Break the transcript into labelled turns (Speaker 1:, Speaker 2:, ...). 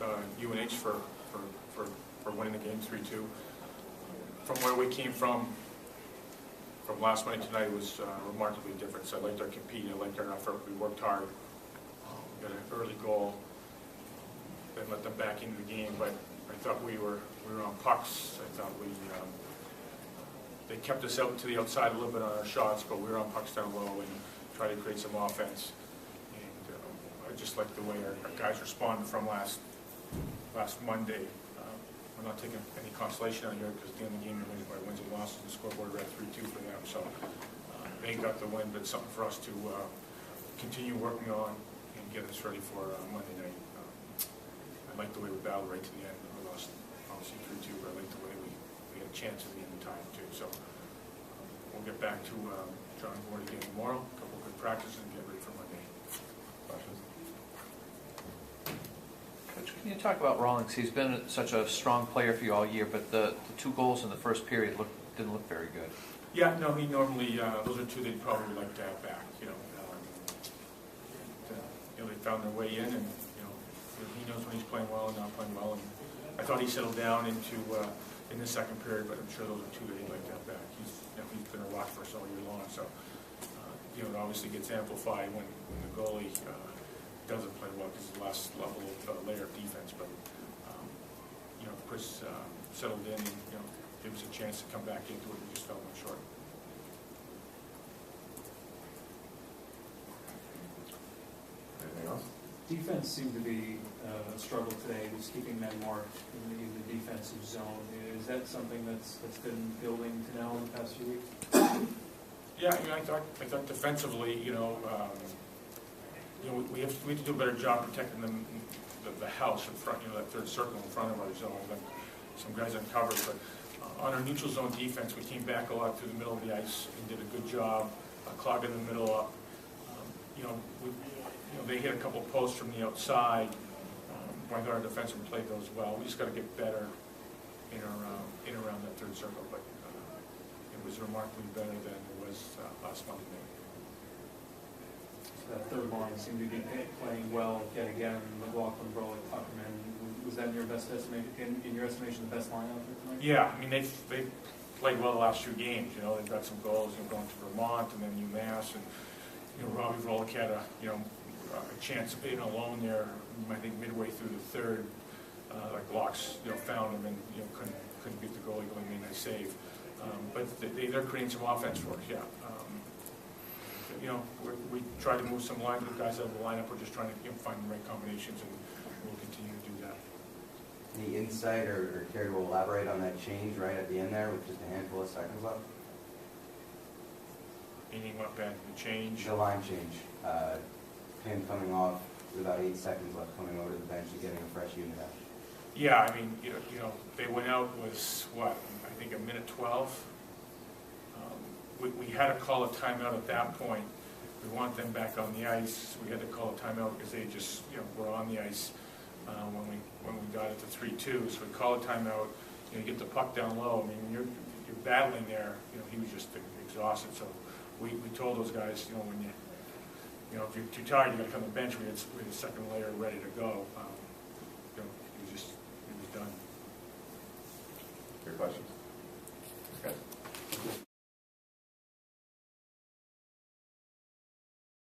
Speaker 1: UNH for winning the game 3-2. From where we came from last night to tonight was remarkably different. So I liked our compete, I liked our effort. We worked hard. We got an early goal, then let them back into the game. But I thought we were on pucks. I thought they kept us out to the outside a little bit on our shots, but we were on pucks down low and tried to create some offense. And I just liked the way our guys responded from last Monday. We're not taking any consolation out here because at the end of the game, you're measured by wins and losses. The scoreboard read 3-2 for them. So they got the win, but something for us to continue working on and get us ready for Monday night. I like the way we battled right to the end. We lost obviously 3-2, but I like the way we had a chance at the end of the time too. So we'll get back to drawing board again tomorrow. A couple of good practices and get ready for Monday. Questions?
Speaker 2: Coach, can you talk about Rawlings? He's been such a strong player for you all year, but the 2 goals in the first period didn't look very good.
Speaker 1: Yeah, no, he normally, those are 2 they'd probably like to have back, they found their way in, and, he knows when he's playing well and not playing well, and I thought he settled down in the second period, but I'm sure those are 2 that he'd like to have back. He's been a rock for us all year long, so, it obviously gets amplified when the goalie, doesn't play well because it's the last level of layer of defense, but Chris settled in and gave us a chance to come back into it. We just fell one short.
Speaker 3: Anything else?
Speaker 4: Defense seemed to be a struggle today, just keeping men marked in the defensive zone. Is that something that's been building to now in the past few weeks?
Speaker 1: Yeah, I thought defensively, we have to do a better job protecting the house in front, that third circle in front of our zone. Some guys uncovered, but on our neutral zone defense, we came back a lot through the middle of the ice and did a good job clogging the middle up. They hit a couple of posts from the outside. I thought our defenseman played those well. We just got to get better in around that third circle, but it was remarkably better than it was last Monday night.
Speaker 4: That third line seemed to be playing well yet again. McLaughlin, Vrolyk, Tuckerman. Was that in your best estimation? In your estimation, the best line out there tonight?
Speaker 1: Yeah, I mean they played well the last 2 games. They've got some goals. Going to Vermont and then UMass, and Robbie Vrolyk had a chance of being alone there. I think midway through the third, like Locks found him and couldn't beat the goalie. Goalie made a nice save, but they're creating some offense for us. Yeah. We try to move some lines with guys out of the lineup. We're just trying to find the right combinations, and we'll continue to do that.
Speaker 5: Any insight or care to elaborate on that change right at the end there with just a handful of seconds left?
Speaker 1: Meaning what, Ben? The change?
Speaker 5: The line change. Him coming off with about 8 seconds left, coming over to the bench and getting a fresh unit out.
Speaker 1: Yeah, I mean, they went out with what? I think a minute 12. We had to call a timeout at that point. We want them back on the ice. We had to call a timeout because they just, were on the ice when we got it to 3-2. So we call a timeout. You get the puck down low. I mean, you're battling there. He was just exhausted. So we told those guys, when if you're too tired, you got to come to the bench. We had a second layer ready to go. He was done.
Speaker 3: Your questions?